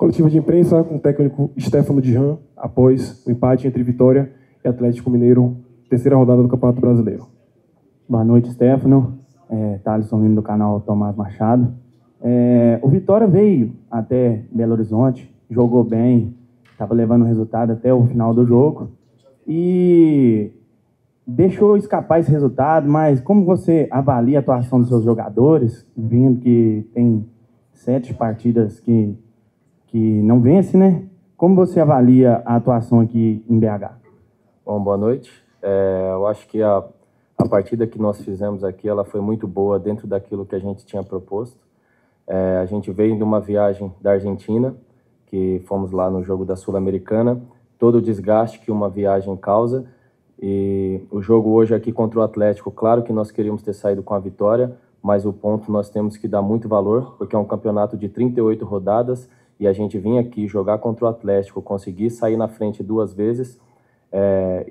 Coletiva de imprensa com o técnico Stefano Dijan, após o empate entre Vitória e Atlético Mineiro, terceira rodada do Campeonato Brasileiro. Boa noite, Stefano. Thaleson Lima do canal Tomás Machado. O Vitória veio até Belo Horizonte, jogou bem, estava levando o resultado até o final do jogo e deixou escapar esse resultado, mas como você avalia a atuação dos seus jogadores, vendo que tem 7 partidas que não vence, né? Como você avalia a atuação aqui em BH? Bom, boa noite. Eu acho que a partida que nós fizemos aqui, ela foi muito boa dentro daquilo que a gente tinha proposto. A gente veio de uma viagem da Argentina, que fomos lá no jogo da Sul-Americana, todo o desgaste que uma viagem causa, e o jogo hoje aqui contra o Atlético, claro que nós queríamos ter saído com a vitória, mas o ponto nós temos que dar muito valor, porque é um campeonato de 38 rodadas, e a gente vir aqui jogar contra o Atlético, conseguir sair na frente 2 vezes,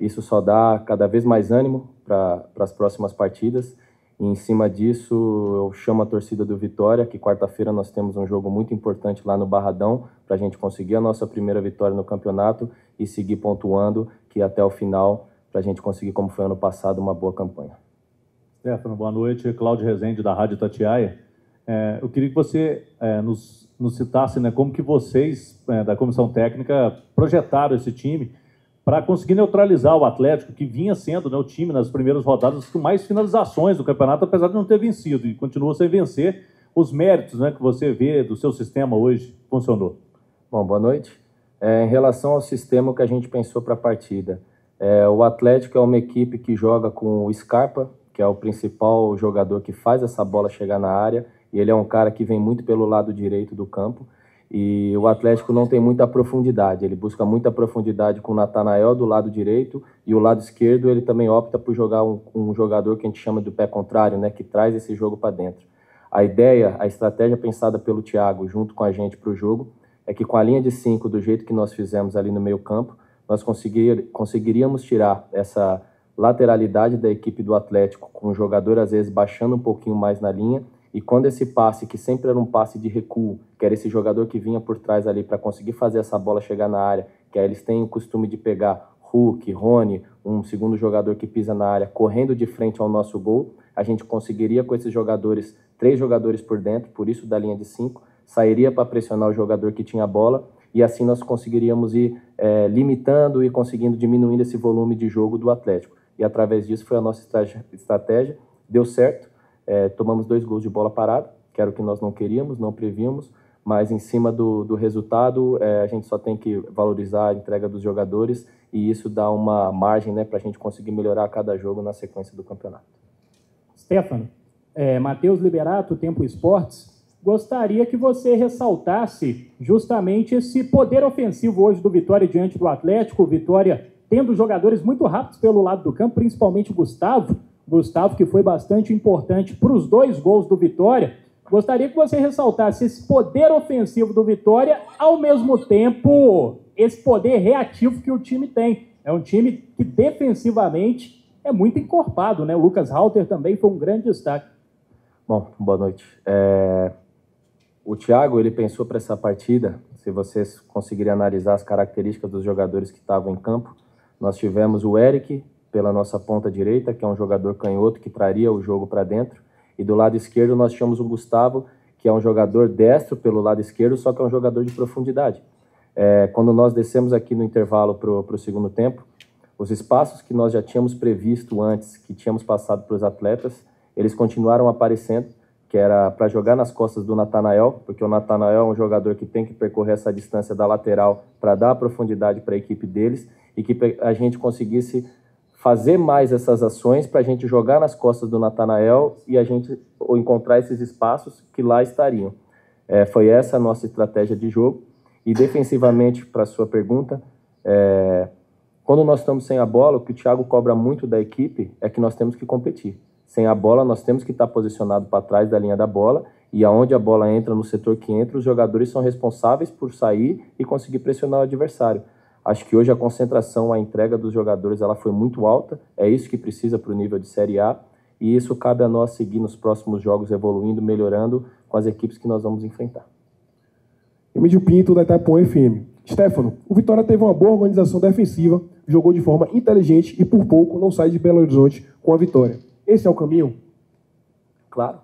isso só dá cada vez mais ânimo para as próximas partidas. E em cima disso, eu chamo a torcida do Vitória, que quarta-feira nós temos um jogo muito importante lá no Barradão, para a gente conseguir a nossa primeira vitória no campeonato e seguir pontuando, que até o final, para a gente conseguir, como foi ano passado, uma boa campanha. Stefano, boa noite. Cláudio Rezende, da Rádio Itatiaia. Eu queria que você nos citasse, né, como que vocês, da comissão técnica, projetaram esse time para conseguir neutralizar o Atlético, que vinha sendo, né, o time nas primeiras rodadas com mais finalizações do campeonato, apesar de não ter vencido, e continua sem vencer. Os méritos, né, que você vê do seu sistema hoje funcionou. Bom, boa noite. Em relação ao sistema que a gente pensou para a partida, o Atlético é uma equipe que joga com o Scarpa, que é o principal jogador que faz essa bola chegar na área, e ele é um cara que vem muito pelo lado direito do campo, e o Atlético não tem muita profundidade, ele busca muita profundidade com o Natanael do lado direito, e o lado esquerdo ele também opta por jogar um jogador que a gente chama do pé contrário, né, que traz esse jogo para dentro. A ideia, a estratégia pensada pelo Thiago junto com a gente para o jogo, é que com a linha de 5, do jeito que nós fizemos ali no meio campo, nós conseguiríamos tirar essa lateralidade da equipe do Atlético, com o jogador às vezes baixando um pouquinho mais na linha, e quando esse passe, que sempre era um passe de recuo, que era esse jogador que vinha por trás ali para conseguir fazer essa bola chegar na área, que aí eles têm o costume de pegar Hulk, Rony, um segundo jogador que pisa na área, correndo de frente ao nosso gol, a gente conseguiria com esses jogadores, 3 jogadores por dentro, por isso da linha de 5, sairia para pressionar o jogador que tinha a bola, e assim nós conseguiríamos ir limitando e conseguindo diminuindo esse volume de jogo do Atlético. E através disso foi a nossa estratégia, deu certo. Tomamos 2 gols de bola parada, que era o que nós não queríamos, não prevíamos, mas em cima do resultado, a gente só tem que valorizar a entrega dos jogadores e isso dá uma margem, né, para a gente conseguir melhorar cada jogo na sequência do campeonato. Stefano, Matheus Liberato, Tempo Esportes, gostaria que você ressaltasse justamente esse poder ofensivo hoje do Vitória diante do Atlético, Vitória tendo jogadores muito rápidos pelo lado do campo, principalmente o Gustavo, que foi bastante importante para os 2 gols do Vitória. Gostaria que você ressaltasse esse poder ofensivo do Vitória, ao mesmo tempo, esse poder reativo que o time tem. É um time que defensivamente é muito encorpado, né? O Lucas Halter também foi um grande destaque. Bom, boa noite. O Thiago, ele pensou para essa partida, se vocês conseguirem analisar as características dos jogadores que estavam em campo, nós tivemos o Eric pela nossa ponta direita, que é um jogador canhoto que traria o jogo para dentro, e do lado esquerdo nós tínhamos o Gustavo, que é um jogador destro pelo lado esquerdo, só que é um jogador de profundidade. Quando nós descemos aqui no intervalo para o segundo tempo, os espaços que nós já tínhamos previsto antes, que tínhamos passado para os atletas, eles continuaram aparecendo, que era para jogar nas costas do Natanael, porque o Natanael é um jogador que tem que percorrer essa distância da lateral para dar profundidade para a equipe deles, e que a gente conseguisse fazer mais essas ações para a gente jogar nas costas do Natanael e a gente encontrar esses espaços que lá estariam. Foi essa a nossa estratégia de jogo. E defensivamente, para a sua pergunta, quando nós estamos sem a bola, o que o Thiago cobra muito da equipe é que nós temos que competir. Sem a bola, nós temos que estar posicionado para trás da linha da bola, e aonde a bola entra, no setor que entra, os jogadores são responsáveis por sair e conseguir pressionar o adversário. Acho que hoje a concentração, a entrega dos jogadores, ela foi muito alta, é isso que precisa para o nível de Série A, e isso cabe a nós seguir nos próximos jogos, evoluindo, melhorando com as equipes que nós vamos enfrentar. Emílio Pinto, da Itapuã FM. Stefano, o Vitória teve uma boa organização defensiva, jogou de forma inteligente e por pouco não sai de Belo Horizonte com a vitória. Esse é o caminho? Claro.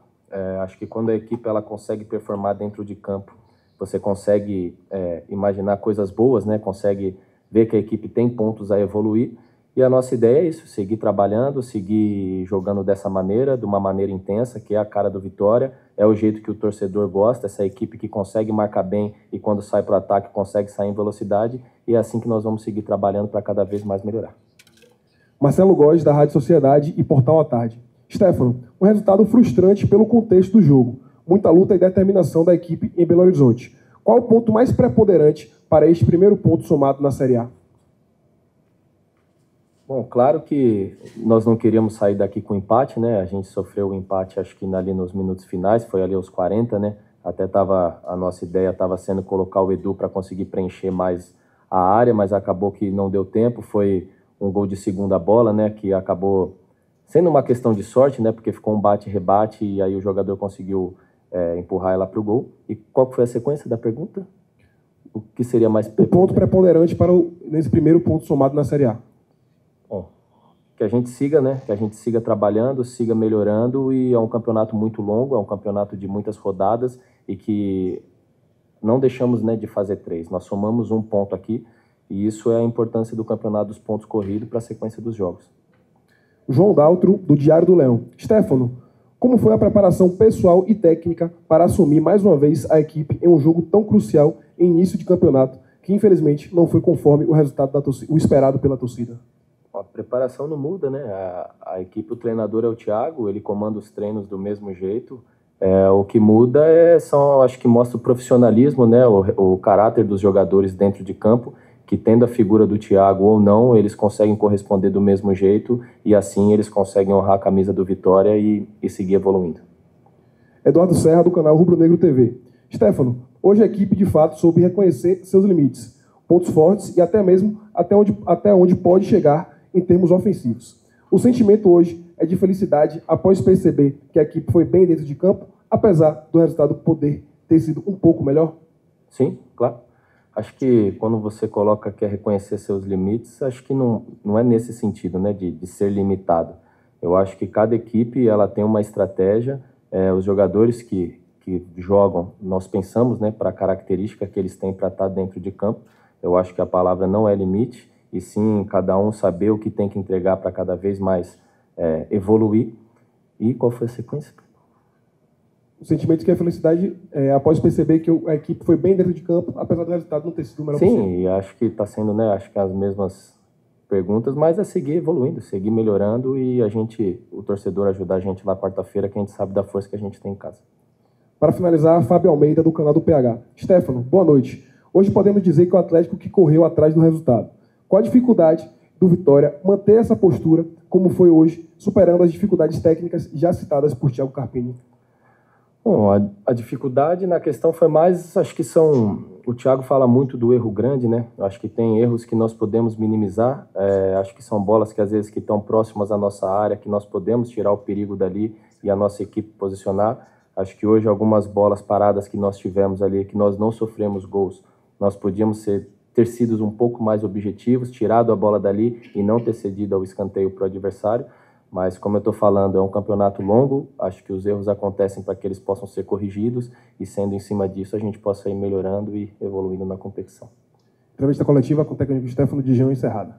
Acho que quando a equipe ela consegue performar dentro de campo, você consegue imaginar coisas boas, né? Consegue ver que a equipe tem pontos a evoluir. E a nossa ideia é isso, seguir trabalhando, seguir jogando dessa maneira, de uma maneira intensa, que é a cara do Vitória. É o jeito que o torcedor gosta, essa equipe que consegue marcar bem e quando sai para o ataque consegue sair em velocidade. E é assim que nós vamos seguir trabalhando para cada vez mais melhorar. Marcelo Góes, da Rádio Sociedade e Portal à Tarde. Stefano, um resultado frustrante pelo contexto do jogo. Muita luta e determinação da equipe em Belo Horizonte. Qual o ponto mais preponderante para este primeiro ponto somado na Série A? Bom, claro que nós não queríamos sair daqui com empate, né? A gente sofreu o empate, acho que ali nos minutos finais, foi ali aos 40, né? Até a nossa ideia estava sendo colocar o Edu para conseguir preencher mais a área, mas acabou que não deu tempo. Foi um gol de segunda bola, né? Que acabou sendo uma questão de sorte, né? Porque ficou um bate-rebate e aí o jogador conseguiu empurrar ela para o gol. E qual foi a sequência da pergunta? O que seria mais preponderante? O ponto preponderante nesse primeiro ponto somado na Série A. Bom, que a gente siga, né? Que a gente siga trabalhando, siga melhorando, e é um campeonato muito longo, é um campeonato de muitas rodadas e que não deixamos, né, de fazer 3. Nós somamos um ponto aqui e isso é a importância do campeonato dos pontos corridos para a sequência dos jogos. João Daltro, do Diário do Leão. Stefano, como foi a preparação pessoal e técnica para assumir mais uma vez a equipe em um jogo tão crucial em início de campeonato, que infelizmente não foi conforme o resultado o esperado pela torcida? A preparação não muda, né? A equipe, o treinador é o Thiago, ele comanda os treinos do mesmo jeito. O que muda acho que mostra o profissionalismo, né? O caráter dos jogadores dentro de campo, que tendo a figura do Thiago ou não, eles conseguem corresponder do mesmo jeito e assim eles conseguem honrar a camisa do Vitória e seguir evoluindo. Eduardo Serra, do canal Rubro Negro TV. Stefano, hoje a equipe de fato soube reconhecer seus limites, pontos fortes e até mesmo até onde pode chegar em termos ofensivos. O sentimento hoje é de felicidade após perceber que a equipe foi bem dentro de campo, apesar do resultado poder ter sido um pouco melhor? Sim, claro. Acho que quando você coloca que é reconhecer seus limites, acho que não é nesse sentido, né, de ser limitado. Eu acho que cada equipe ela tem uma estratégia, os jogadores que jogam, nós pensamos, né, para a característica que eles têm para estar dentro de campo. Eu acho que a palavra não é limite, e sim cada um saber o que tem que entregar para cada vez mais evoluir. E qual foi a sequência? O sentimento que é felicidade após perceber que a equipe foi bem dentro de campo, apesar do resultado não ter sido o melhor possível. Sim, e acho que está sendo, né, acho que as mesmas perguntas, mas é seguir evoluindo, seguir melhorando e o torcedor ajudar a gente lá quarta-feira, que a gente sabe da força que a gente tem em casa. Para finalizar, Fábio Almeida, do canal do PH. Stefano, boa noite. Hoje podemos dizer que o Atlético que correu atrás do resultado. Qual a dificuldade do Vitória manter essa postura, como foi hoje, superando as dificuldades técnicas já citadas por Thiago Carpini? Bom, a dificuldade na questão foi mais, acho que o Thiago fala muito do erro grande, né? Acho que tem erros que nós podemos minimizar, acho que são bolas que às vezes que estão próximas à nossa área, que nós podemos tirar o perigo dali e a nossa equipe posicionar. Acho que hoje algumas bolas paradas que nós tivemos ali, que nós não sofremos gols, nós podíamos ter sido um pouco mais objetivos, tirado a bola dali e não ter cedido ao escanteio para o adversário. Mas, como eu estou falando, é um campeonato longo, acho que os erros acontecem para que eles possam ser corrigidos e, sendo em cima disso, a gente possa ir melhorando e evoluindo na competição. Entrevista coletiva com o técnico Stefano Dijão encerrada.